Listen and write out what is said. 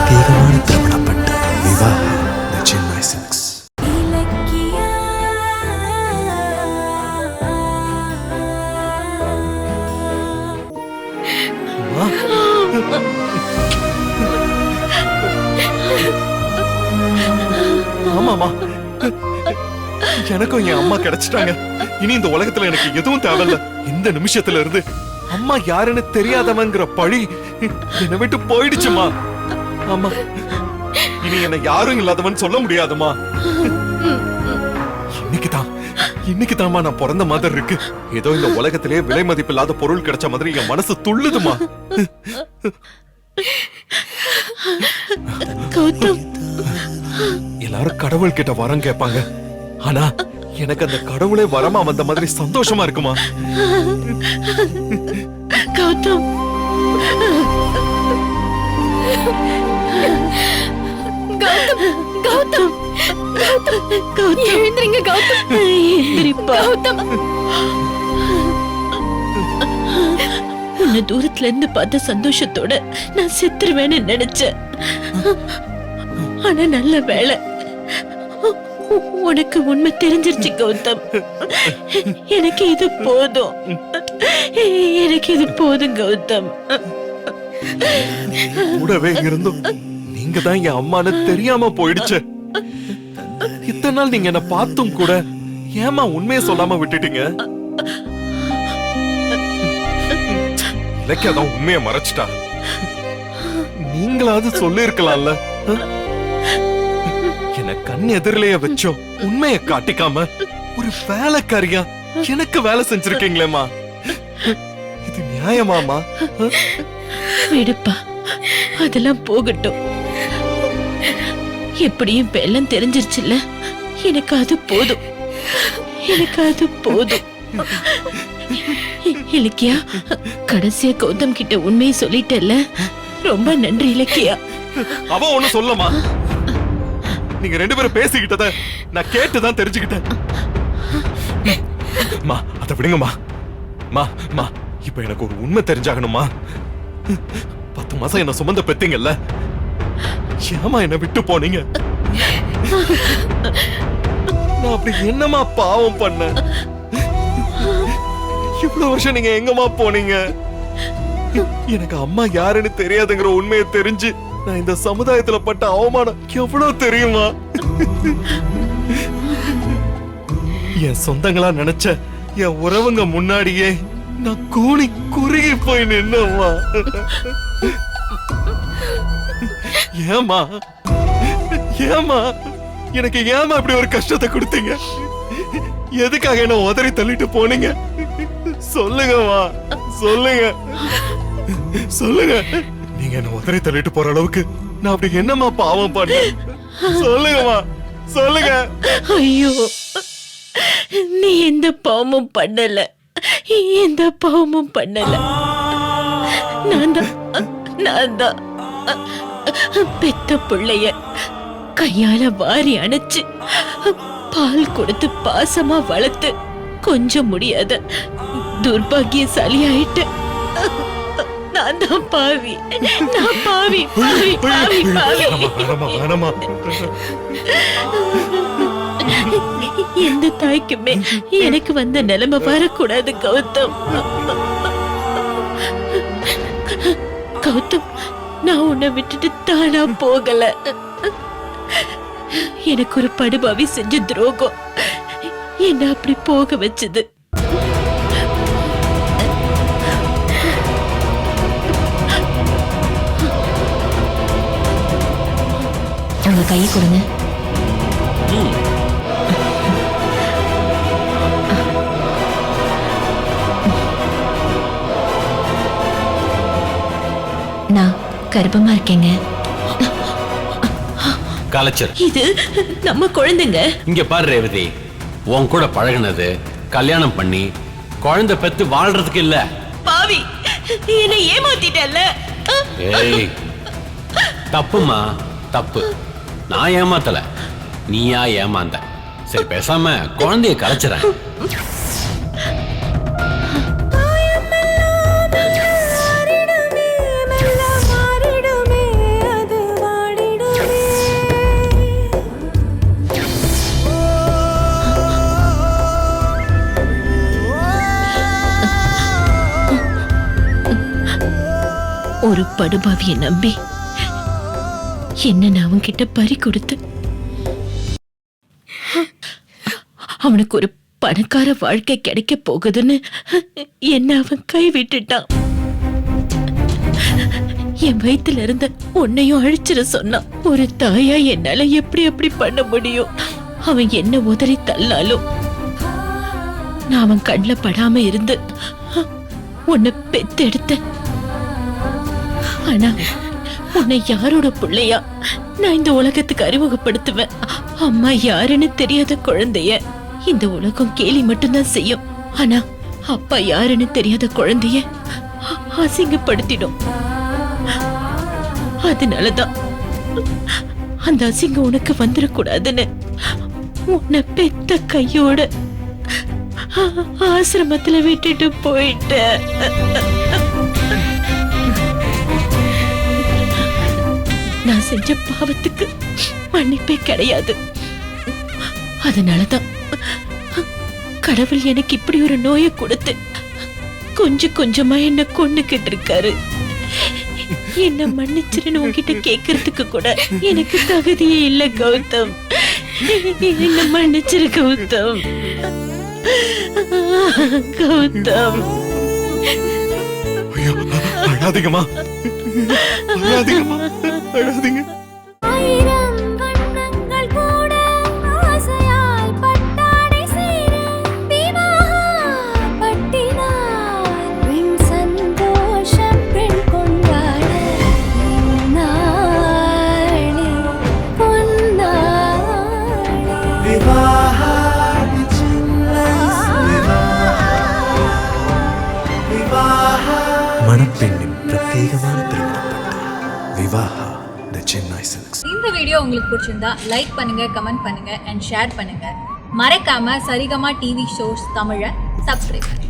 பிரத்யேகமான திருமணப்பட்டு Vivaha the Chennai Silks. ஆமாமா, எனக்கும் என் அம்மா கிடைச்சிட்டாங்க. இனி இந்த உலகத்துல எனக்கு எதுவும் தேவையில்ல. இந்த நிமிஷத்துல இருந்து அம்மா யாருன்னு தெரியாதவங்கிற பழி என்னை விட்டு போயிடுச்சுமா. ஆமா, இனி என்ன யாரும் இல்லாதவன் சொல்ல முடியாதுமா. இன்னைக்குதாம்மா நான் பிறந்த மாதிரி இருக்கு. ஏதோ இந்த உலகத்திலே விலை மதிப்பில்லாத பொருள் கிடைச்ச மாதிரி என் மனசு துள்ளுதுமா. எல்லாரும் கடவுள் கிட்ட வரம் கேட்பாங்க. ஆனா எனக்கு அந்த கடவுளே வரமா வந்த மாதிரி சந்தோஷமா இருக்குமா. கௌதம், கௌதம், கௌதம், எழுந்திருங்க கௌதம். கௌதம், உன்னை தூரத்துல இருந்து பார்த்த சந்தோஷத்தோட நான் செத்துருவேன்னு நினைச்சேன். ஆனா நல்ல வேளை, உனக்கு உண்மை தெரிஞ்சிருச்சு கௌதம். எனக்கு இது போதும், எனக்கு இது போதும் கௌதம். கூடவே இருந்தும் நீங்க தான் என் அம்மான்னு தெரியாம போயிடுச்சு. இத்தனை நாள் நீங்க என்ன பார்த்தும் கூட ஏமா உண்மையை சொல்லாம விட்டுட்டீங்க? இலக்கியாதான் உண்மையை மறைச்சிட்டா. நீங்களாவது சொல்லி இருக்கலாம்ல. என்ன கண் எதிரிலேயே வச்சோம் உண்மையை காட்டிக்காம ஒரு வேலைக்காரியா எனக்கு வேலை செஞ்சிருக்கீங்களேமா. இது நியாயமாமா? விடுப்பா, அதெல்லாம் போகட்டும். எப்படியும் வெள்ளம் தெரிஞ்சிருச்சுல்ல, எனக்கு அது போதும், எனக்கு அது போதும். இலக்கியா, கடைசியா கௌதம் கிட்ட உண்மையை சொல்லிட்டல்ல, ரொம்ப நன்றி இலக்கியா. அவ ஒண்ணு சொல்லமா, நீங்க ரெண்டு பேரும் பேசிக்கிட்டத நான் கேட்டுதான் தெரிஞ்சுக்கிட்டேன். அத விடுங்கம்மா. இப்ப எனக்கு ஒரு உண்மை தெரிஞ்சாகணுமா. 10 மாசம் என்ன சுமந்த பெத்தீங்கல்ல, ஏமா என்ன விட்டு போனீங்க? நான் அப்படி என்னமா பாவம் பண்ண? இவ்வளவு வருஷம் நீங்க எங்கம்மா போனீங்க? எனக்கு அம்மா யாருன்னு தெரியாதுங்கிற உண்மையை தெரிஞ்சு நான் இந்த சமுதாயத்துல பட்ட அவமானம் எவ்வளவு தெரியுமா? என் சொந்தங்களா நினைச்ச என் உறவுங்க முன்னாடியே நான் கூணி குறுகி போய் நின்னம்மா. ஏமா எனக்கு ஏமா இப்படி ஒரு கஷ்டத்தை கொடுத்தீங்க? எதுக்காக என்ன உதறி தள்ளிட்டு போனீங்க? சொல்லுங்கம்மா, சொல்லுங்க. நீங்க என்ன உதறி தள்ளிட்டு போற அளவுக்கு நான் அப்படி என்னமா பாவம் பண்ணேன்? சொல்லுங்கம்மா, சொல்லுங்க. ஐயோ, நீ எந்த பாவமும் பண்ணல, எந்த பாவமும் பண்ணல. நான் தான் பெத்த பிள்ளைய கையால வாரி அணைச்சு பால் கொடுத்து பாசமா வளர்த்து கொஞ்சம் முடியாத துர்பாகியசாலி ஆயிட்டு. நான் தான் பாவி, நான் பாவி. எந்த தாய்க்குமே எனக்கு வந்த நிலைமை வரக்கூடாது கௌதம். கௌதம், நான் உன்னை விட்டுட்டு தானா போகல. எனக்கு ஒரு படுபாவி செஞ்ச துரோகம் என்ன அப்படி போக வச்சது. உங்க கை கொடுங்க. நான் கர்ப்பமா இருக்கேங்க. கலைச்சர், இது நம்ம குழந்தைங்க. இங்க பாரு ரேவதி, உன் கூட பழகினது கல்யாணம் பண்ணி குழந்தை பெத்து வாழ்றதுக்கு இல்ல. பாவி, என்னை ஏமாத்திட்டல்ல. ஏய், தப்புமா, தப்பு. நான் ஏமாத்தல, நீயா ஏமாந்த. சரி, பேசாம குழந்தைய கலைச்சிறேன். ஒரு படுபாவிய நம்பி என்ன நான் அவன்கிட்ட பறி கொடுத்து அவனுக்கு ஒரு பணக்கார வாழ்க்கை கிடைக்க போகுதுன்னு என்ன அவன் கை விட்டுட்டான். என் வயித்துல இருந்த உன்னையும் அழிச்சிட சொன்னான். ஒரு தாயா என்னால எப்படி அப்படி பண்ண முடியும்? அவன் என்ன உதறி தள்ளாலும் நான் அவன் கண்ணுல படாம இருந்து உன்னை பெத்தெடுத்தேன். ஆனா உன்னை யாரோட பிள்ளையா நான் இந்த உலகத்துக்கு அறிமுகப்படுத்துவேன்? அம்மா யாருன்னு தெரியாத குழந்தைய இந்த உலகம் கேலி மட்டும்தான் செய்யும். ஆனா அப்பா யாருன்னு தெரியாத குழந்தைய அசிங்கப்படுத்திடும். அதனாலதான் அந்த அசிங்கம் உனக்கு வந்துடக்கூடாதுன்னு உன்னை பெத்த கையோட ஆசிரமத்துல விட்டுட்டு போயிட்ட. நான் செஞ்ச பாவத்துக்கு மன்னிப்பே கிடையாது. அதனாலதான் கடவுள் எனக்கு இப்படி ஒரு நோயை கொடுத்து கொஞ்சம் கொஞ்சமா என்ன கொன்னுகிட்டு இருக்காரு. என்ன மன்னிச்சிருன்னு உன்கிட்ட கேக்குறதுக்கு கூட எனக்கு தகுதியே இல்ல கௌதம். என்ன மன்னிச்சிரு கௌதம். கௌதம் ஐயோ, அழாதீங்கம்மா, அழாதீங்கம்மா, அழாதீங்க. ஆயிரம் வண்ணங்கள் கூட ஆசையால் பட்டாடை சேர விவாகப்பட்டினார். பெண் சந்தோஷம் பெண் கொண்டாட இந்நாளே பொன்னாளே. மணப்பெண்ணின் பிரத்யேகமான திருமணப்பட்டு விவாஹா தி சென்னை சில்க்ஸ். இந்த வீடியோ உங்களுக்கு பிடிச்சிருந்தா லைக் பண்ணுங்க, கமெண்ட் பண்ணுங்க அண்ட் ஷேர் பண்ணுங்க. மறக்காம சரிகமா டிவி ஷோஸ் தமிழை சப்ஸ்கிரைப் பண்ணுங்க.